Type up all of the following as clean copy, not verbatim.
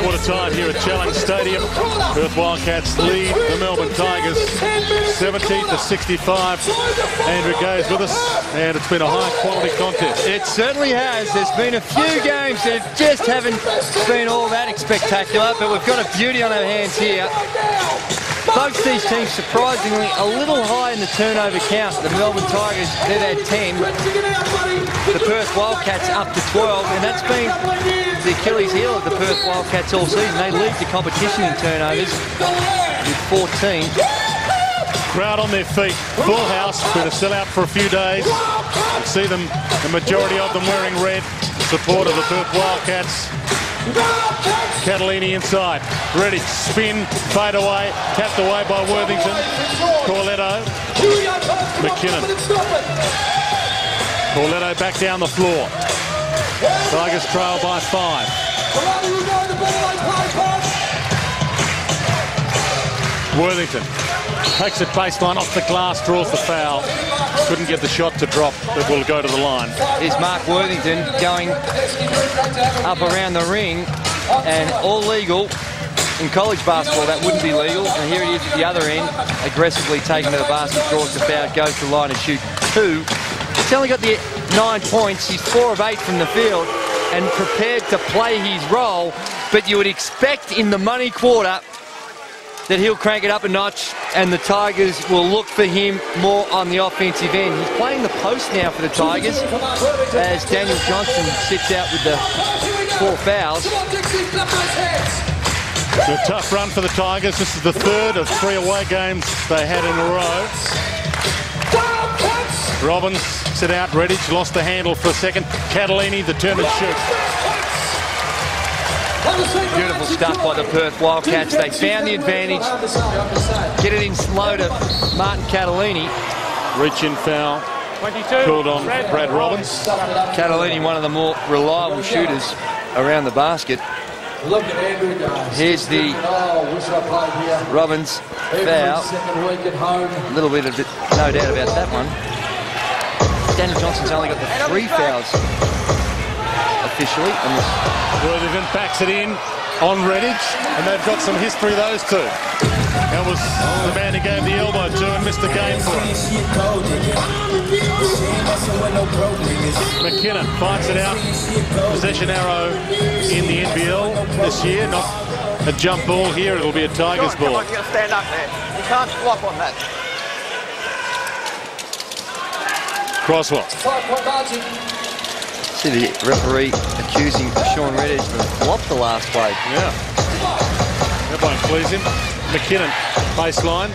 Quarter time here at Challenge Stadium. Perth Wildcats lead the Melbourne Tigers 70-65. Andrew Gay's with us, and it's been a high-quality contest. It certainly has. There's been a few games that just haven't been all that spectacular, but we've got a beauty on our hands here. Both these teams surprisingly a little high in the turnover count. The Melbourne Tigers, they've had 10. The Perth Wildcats up to 12, and that's been the Achilles heel of the Perth Wildcats all season. They lead the competition in turnovers with 14. Crowd on their feet, full house, been a sellout for a few days. You see them, the majority of them wearing red, support of the Perth Wildcats. Catalini inside, ready, spin, fade away, tapped away by Worthington. Corletto, McKinnon. Corletto back down the floor. Tigers trail by 5. Worthington takes it baseline off the glass, draws the foul. Couldn't get the shot to drop, but will go to the line. Here's Mark Worthington going up around the ring, and all legal. In college basketball, that wouldn't be legal. And here it is at the other end, aggressively taken to the basket, draws the foul, goes to the line and shoots 2. He's only got the 9 points. He's 4 of 8 from the field and prepared to play his role. But you would expect in the money quarter that he'll crank it up a notch, and the Tigers will look for him more on the offensive end. He's playing the post now for the Tigers as Daniel Johnson sits out with the 4 fouls. A tough run for the Tigers. This is the 3rd of 3 away games they had in a row. Robbins sit out. Redditch lost the handle for a second. Catalini, the turn and shoot. Beautiful stuff by the Perth Wildcats. They found the advantage. Get it in slow to Martin Catalini. Reach in foul. 22. Called on Brad Robbins. Catalini, one of the more reliable shooters around the basket. Here's the Robbins foul. A little bit of it, no doubt about that one. Daniel Johnson's only got the 3 fouls officially. Worthington backs it in on Redditch, and they've got some history, those two. That was the man who gave the elbow to and missed the game for him. McKinnon fights it out. Possession arrow in the NBL this year, not a jump ball here. It'll be a Tigers ball. You've got to stand up there. You can't flop on that. Crosswell. See the referee accusing Sean Redditch of flop the last play. Yeah. That won't please him. McKinnon, baseline,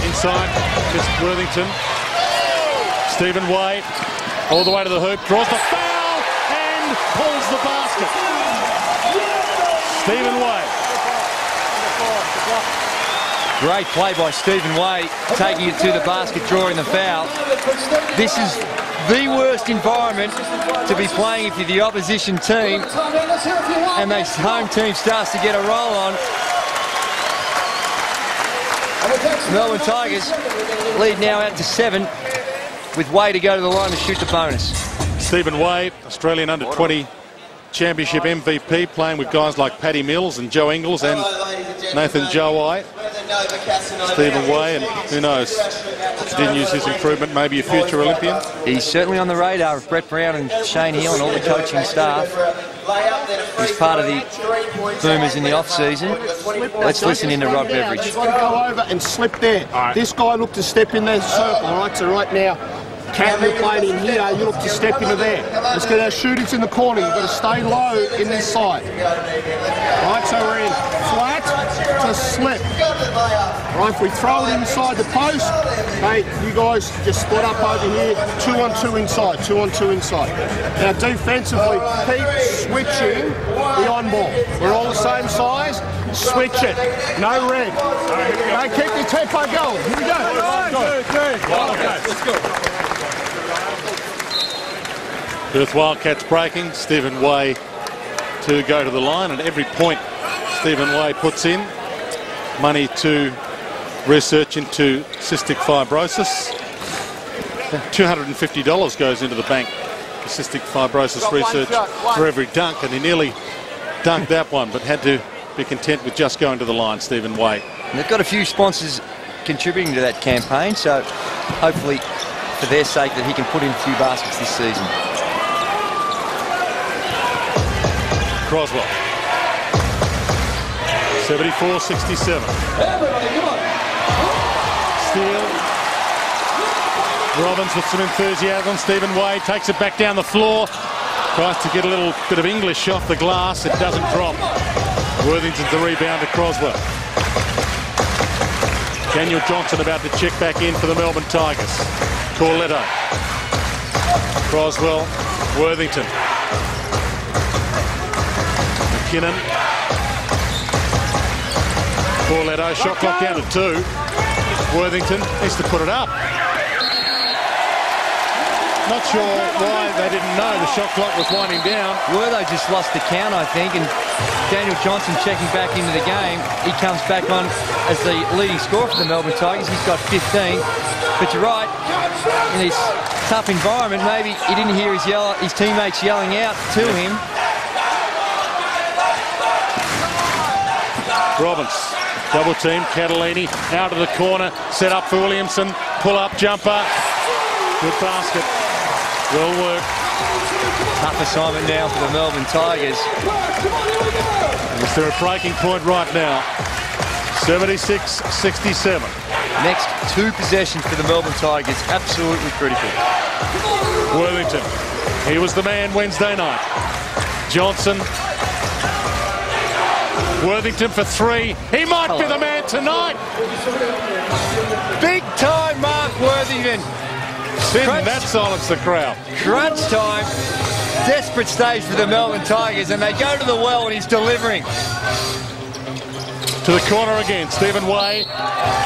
inside, just Worthington. Stephen Way, all the way to the hoop, draws the foul and pulls the basket. Stephen Way. Great play by Stephen Way, taking it to the basket, drawing the foul. This is the worst environment to be playing if you're the opposition team and the home team starts to get a roll on. Melbourne Tigers lead now out to 7 with Way to go to the line to shoot the bonus. Stephen Way, Australian Under-20 Championship MVP, playing with guys like Paddy Mills and Joe Ingles and Nathan Jowai. Stephen Way, and who knows, continues his improvement, maybe a future Olympian. He's certainly on the radar of Brett Brown and Shane Hill and all the coaching staff. He's part of the Boomers in the off-season. Let's listen in to Rod Beveridge. Go over and slip there. This guy looked to step in that circle, all right? So right now, Campbell playing in here, you look to step into there. Let's get our shooters in the corner. You've got to stay low in this side. Right, so we're in flat to slip. Right, if we throw it inside the post, hey, you guys just split up over here. 2-on-2 inside, 2-on-2 inside. Now defensively, keep switching the on ball. We're all the same size. Switch it. No red. Okay, keep your tempo going. Here we go. 1, 2, 3. Let's go. Perth Wildcats breaking. Stephen Way to go to the line, and every point Stephen Way puts in, money to research into cystic fibrosis. $250 goes into the bank for cystic fibrosis research for every dunk, and he nearly dunked that one, but had to be content with just going to the line, Stephen Way. And they've got a few sponsors contributing to that campaign, so hopefully for their sake that he can put in a few baskets this season. Croswell. 74-67. Steele. Robbins with some enthusiasm. Stephen Way takes it back down the floor. Tries to get a little bit of English off the glass. It doesn't drop. Worthington's the rebound to Croswell. Daniel Johnson about to check back in for the Melbourne Tigers. Corletto. Croswell. Worthington. McKinnon. Corletto. Shot clock down to 2. Worthington needs to put it up. Not sure why they didn't know the shot clock was winding down. Wortho just lost the count, I think, and Daniel Johnson checking back into the game. He comes back on as the leading scorer for the Melbourne Tigers. He's got 15. But you're right, in this tough environment, maybe he didn't hear his teammates yelling out to him. Robbins, double team, Catalini out of the corner, set up for Williamson, pull up jumper, good basket. Well worked. Tough assignment now for the Melbourne Tigers. Is there a breaking point right now? 76-67. Next 2 possessions for the Melbourne Tigers, absolutely critical. Worthington, he was the man Wednesday night. Johnson. Worthington for 3. He might be the man tonight. Big time Mark Worthington. Didn't that silence the crowd? Crunch time. Desperate stage for the Melbourne Tigers, and they go to the well and he's delivering. To the corner again. Stephen Way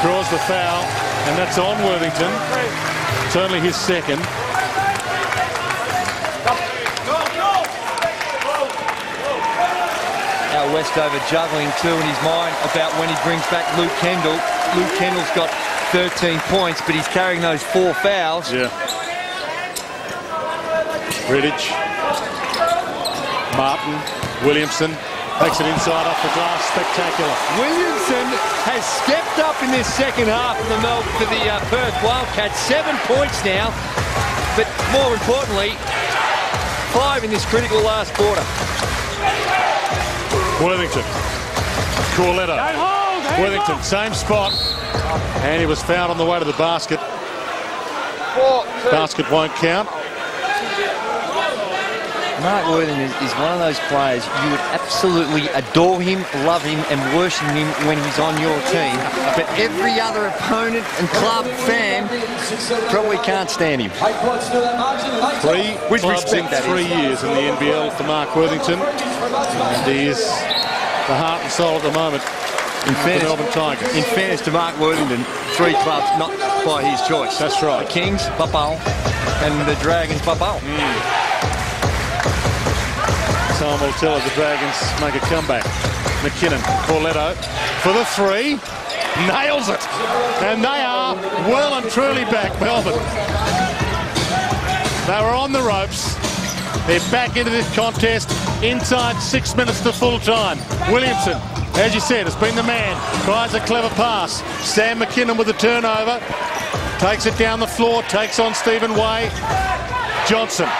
draws the foul, and that's on Worthington. It's only his second. Now Westover juggling too in his mind about when he brings back Luke Kendall. Luke Kendall's got 13 points, but he's carrying those 4 fouls. Yeah. Riddich. Martin. Williamson takes it inside off the glass. Spectacular. Williamson has stepped up in this second half for the Perth Wildcats. 7 points now, but more importantly, 5 in this critical last quarter. Worthington. Corletto. Worthington, same spot. And he was fouled on the way to the basket. Basket won't count. Mark Worthington is one of those players you would absolutely adore him, love him and worship him when he's on your team. But every other opponent and club fan probably can't stand him. 3 clubs in 3 years in the NBL for Mark Worthington. And he is the heart and soul at the moment. In fairness to Mark Worthington, 3 clubs, not by his choice. That's right. The Kings, Papal, and the Dragons, Papal. Time will tell if the Dragons make a comeback. McKinnon, Corletto for the 3. Nails it. And they are well and truly back, Melbourne. They were on the ropes. They're back into this contest inside 6 minutes to full time. Williamson, as you said, has been the man. Tries a clever pass. Sam McKinnon with the turnover. Takes it down the floor. Takes on Stephen Way. Johnson.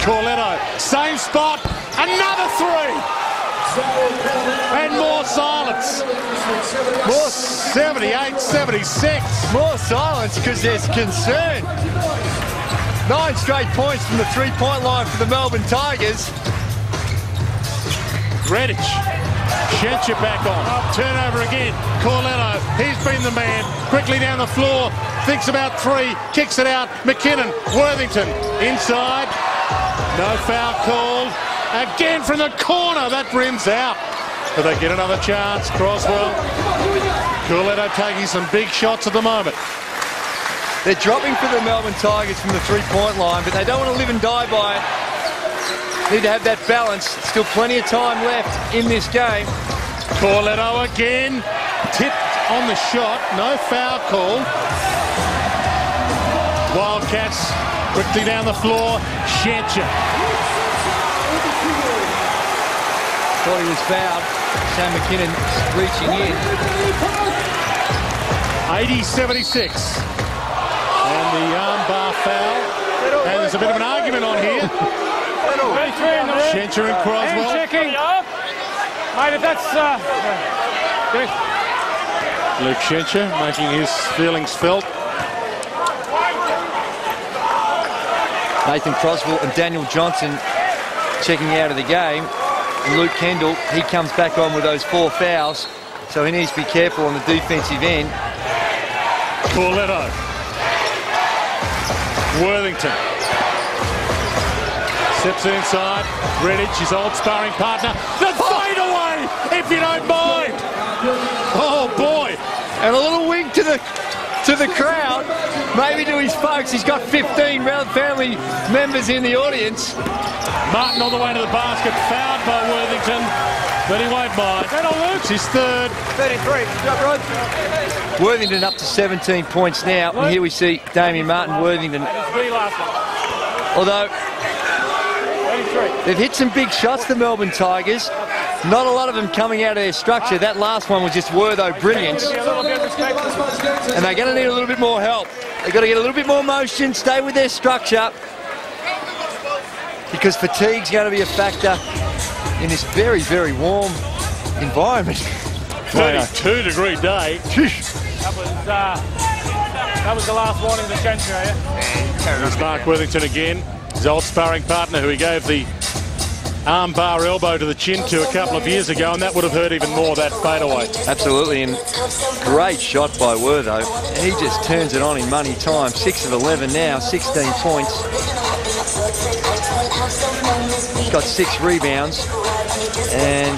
Corletto. Same spot. Another 3. And more silence. More 78-76. More silence because there's concern. 9 straight points from the 3-point line for the Melbourne Tigers. Riddich. Shencher back on. Turnover again. Corletto. He's been the man. Quickly down the floor. Thinks about 3. Kicks it out. McKinnon. Worthington. Inside. No foul called. Again from the corner. That rims out. But they get another chance. Croswell. Corletto taking some big shots at the moment. They're dropping for the Melbourne Tigers from the 3-point line, but they don't want to live and die by it. Need to have that balance. Still plenty of time left in this game. Corletto again. Tipped on the shot. No foul call. Wildcats quickly down the floor. Shencher. Thought he was fouled. Sam McKinnon reaching in. 80-76. And the armbar foul. And there's a bit of an argument on here. Schencher and Croswell. Checking. Mate, if that's... Luke Schencher making his feelings felt. Nathan Croswell and Daniel Johnson checking out of the game. And Luke Kendall, he comes back on with those 4 fouls, so he needs to be careful on the defensive end. Corletto. Worthington. Steps inside. Redditch, his old sparring partner. The fadeaway, if you don't mind. Oh, boy. And a little wink to the crowd, maybe to his folks. He's got 15 family members in the audience. Martin on the way to the basket, fouled by Worthington, but he won't mind. It's his third. 33. Rod. Worthington up to 17 points now. And here we see Damien Martin Worthington. Although they've hit some big shots, the Melbourne Tigers. Not a lot of them coming out of their structure. That last one was just Wortho brilliance. And they're going to need a little bit more help. They've got to get a little bit more motion, stay with their structure, because fatigue's going to be a factor in this very, very warm environment. 32-degree day. That was the last warning of the century, yeah? There's Mark Worthington again, his old sparring partner who he gave the armbar elbow to the chin to a couple of years ago, and that would have hurt even more, that fadeaway. Absolutely, and great shot by Wortho. He just turns it on in money time. 6 of 11 now, 16 points. He's got 6 rebounds, and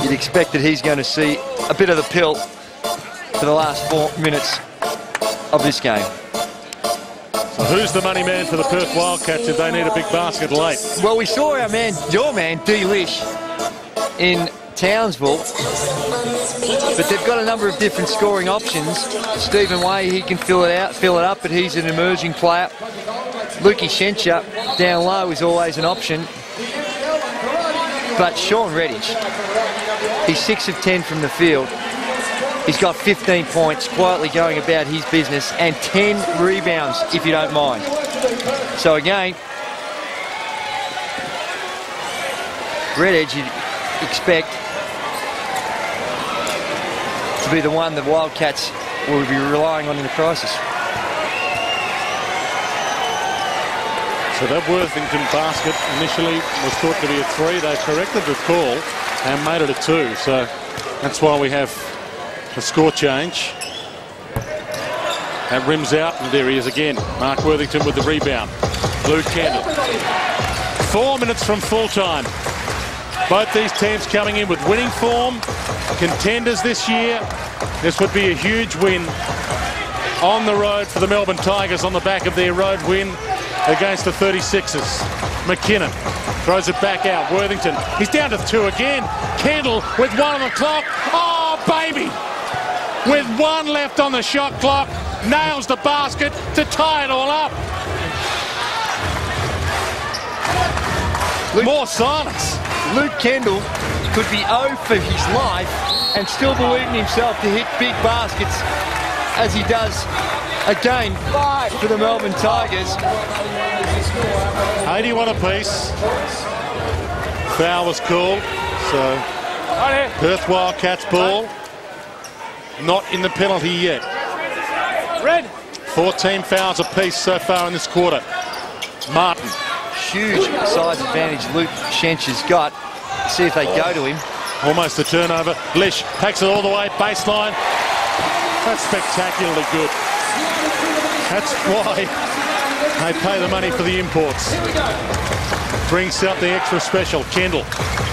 you'd expect that he's going to see a bit of the pill for the last 4 minutes of this game. So who's the money man for the Perth Wildcats if they need a big basket late? Well, we saw our man, your man, Lisch, in Townsville, but they've got a number of different scoring options. Stephen Way, he can fill it up, but he's an emerging player. Lukey Schencher down low is always an option. But Sean Redditch, he's 6 of 10 from the field. He's got 15 points, quietly going about his business, and 10 rebounds, if you don't mind. So again, Redditch, you'd expect to be the one the Wildcats will be relying on in the crisis. So that Worthington basket initially was thought to be a 3. They corrected the call and made it a 2. So that's why we have a score change. That rims out, and there he is again. Mark Worthington with the rebound. Luke Kendall. 4 minutes from full time. Both these teams coming in with winning form, contenders this year. This would be a huge win on the road for the Melbourne Tigers on the back of their road win against the 36ers. McKinnon throws it back out. Worthington, he's down to 2 again. Kendall with 1 on the clock. Oh, baby! With 1 left on the shot clock, nails the basket to tie it all up. More silence. Luke Kendall could be 0 for his life and still believe in himself to hit big baskets as he does again for the Melbourne Tigers. 81 apiece. Foul was called, so Perth Wildcats ball. Not in the penalty yet. Red. 14 fouls apiece so far in this quarter. Martin. Huge size advantage Luke Schencher's got. See if they go to him. Almost a turnover. Lisch takes it all the way, baseline. That's spectacularly good. That's why they pay the money for the imports. Brings out the extra special. Kendall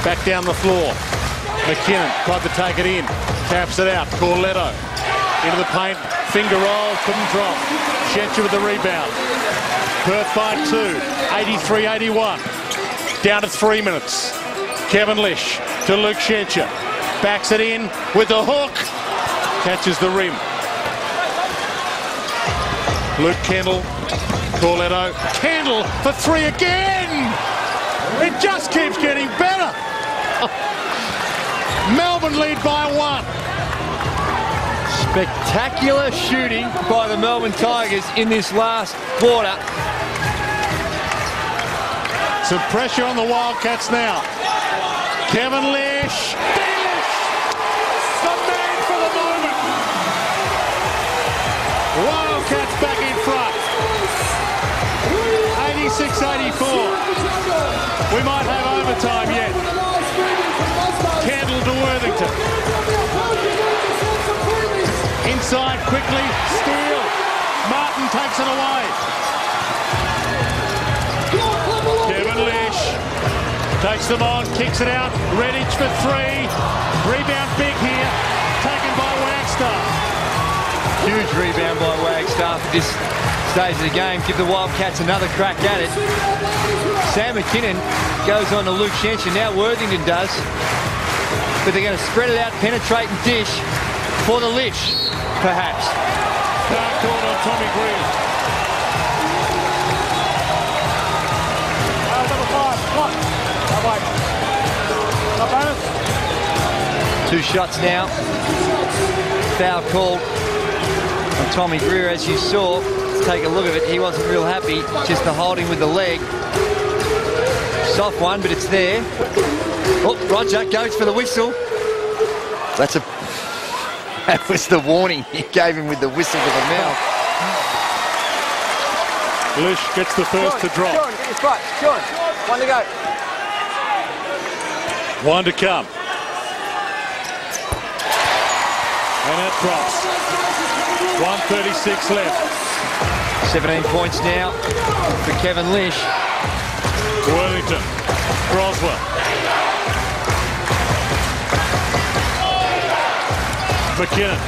back down the floor. McKinnon tried to take it in. Taps it out. Corletto into the paint. Finger roll. Couldn't drop. Schencher with the rebound. Perth by 2. 83-81. Down to 3 minutes. Kevin Lisch to Luke Schencher. Backs it in with the hook. Catches the rim. Luke Kendall. Corletto. Kendall for 3 again. It just keeps getting better. Melbourne lead by 1. Spectacular shooting by the Melbourne Tigers in this last quarter. Some pressure on the Wildcats now. Kevin Lisch. Lisch, the man for the moment. Wildcats back in front. 86-84. We might have overtime yet. Candle to Worthington. Inside quickly, steal. Martin takes it away. Kevin Lisch takes them on, kicks it out. Redditch for 3. Rebound big here, taken by Wagstaff. Huge rebound by Wagstaff at this stage of the game. Give the Wildcats another crack at it. Sam McKinnon goes on to Luke Shenson. Now Worthington does. But they're going to spread it out, penetrate and dish for the Lisch, perhaps. Foul called on Tommy Greer. Two shots now. Foul called on Tommy Greer, as you saw. Take a look at it. He wasn't real happy. Just the holding with the leg. Soft one, but it's there. Oh, Roger goes for the whistle. That was the warning he gave him with the whistle to the mouth. Lisch gets the first to drop. Sean, get your spot. Sean, one to go. One to come. And it drops. 1:36 left. 17 points now for Kevin Lisch. Worthington. Croswell. McKinnon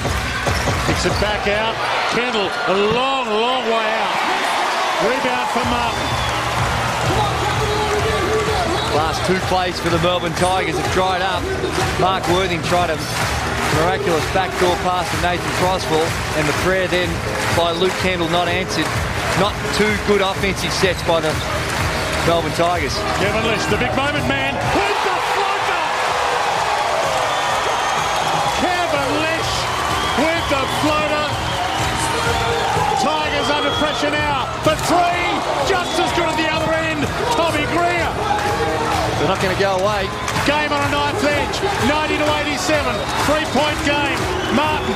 kicks it back out. Kendall, a long, long way out. Rebound for Martin. Last two plays for the Melbourne Tigers have dried up. Mark Worthing tried a miraculous backdoor pass to Nathan Croswell, and the prayer then by Luke Kendall not answered. Not two good offensive sets by the Melbourne Tigers. Kevin Lisch, the big moment man, with the floater! Kevin Lisch with the floater. Tigers under pressure now for 3. Just as good at the other end. Tommy Greer. They're not going to go away. Game on a knife's edge. 90-87. 3-point game. Martin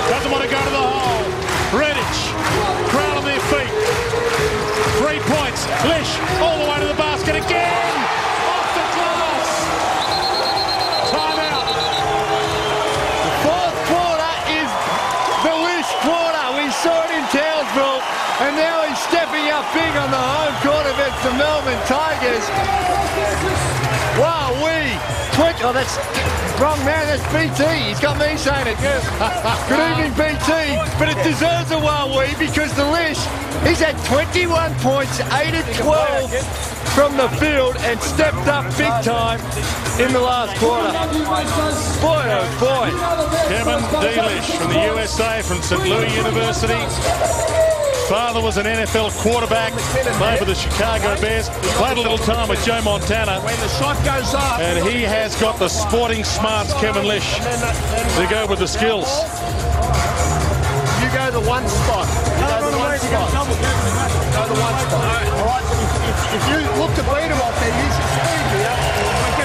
doesn't want to go to the hole. Redditch. Crowd on their feet. 3 points. Lisch all the way to the basket again. Off the glass. Timeout. The fourth quarter is the Lisch quarter. We saw it in Townsville, and now he's stepping up big on the home court against the Melbourne Tigers. Wow, oh, that's wrong man, that's BT. He's got me saying it. Good evening, BT. But it deserves a wow-wee because the Lisch, he's had 21 points, 8 of 12 from the field and stepped up big time in the last quarter. Boy, oh boy. Kevin D. Lisch from the USA, from St. Louis University. Father was an NFL quarterback, played for the Chicago Bears, played a little time with Joe Montana. When the shot goes up, and he has got the sporting smarts, Kevin Lisch, to go with the skills. You go the one spot. You go the one spot. Go the one spot. All right, if you look to beat him off there, use your speed here.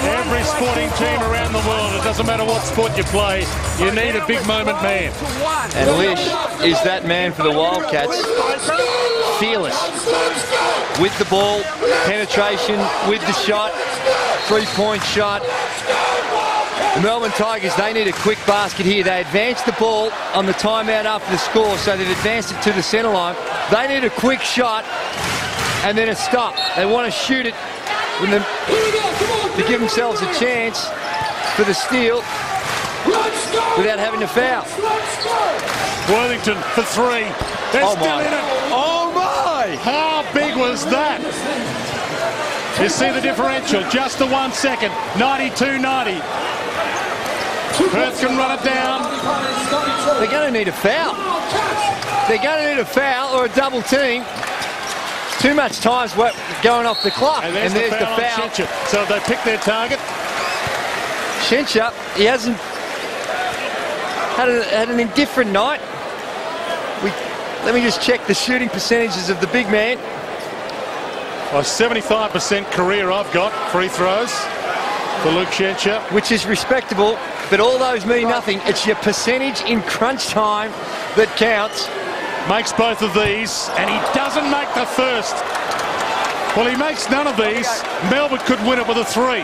Every sporting team around the world, it doesn't matter what sport you play, you need a big moment man. And Lisch is that man for the Wildcats. Fearless. With the ball, penetration, with the shot, 3-point shot. The Melbourne Tigers, they need a quick basket here. They advanced the ball on the timeout after the score, so they've advanced it to the centre line. They need a quick shot and then a stop. They want to shoot it to give themselves a chance for the steal without having to foul. Worthington for 3. They're still in it. Oh my! How big was that? You see the differential, just the 1 second, 92-90. Perth can run it down. They're going to need a foul. They're going to need a foul or a double team. Too much time's going off the clock. And there's the foul. So they pick their target. Shencher, he hasn't had an indifferent night. Let me just check the shooting percentages of the big man. Well, 75% career I've got, free throws for Luke Shencher. Which is respectable, but all those mean nothing. It's your percentage in crunch time that counts. Makes both of these, and he doesn't make the first. Well, he makes none of these. Melbourne could win it with a 3.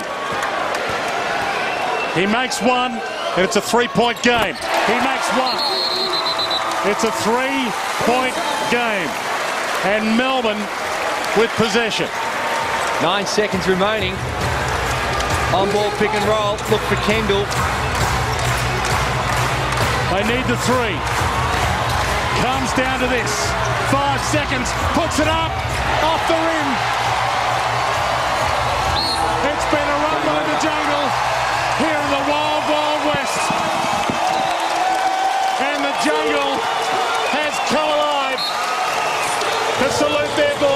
He makes one, and it's a 3-point game. He makes one. It's a 3-point game. And Melbourne with possession. 9 seconds remaining. On ball pick and roll. Look for Kendall. They need the 3. Comes down to this. 5 seconds. Puts it up. Off the rim. It's been a run by the jungle here in the Wild Wild West. And the jungle has come alive to salute their boy.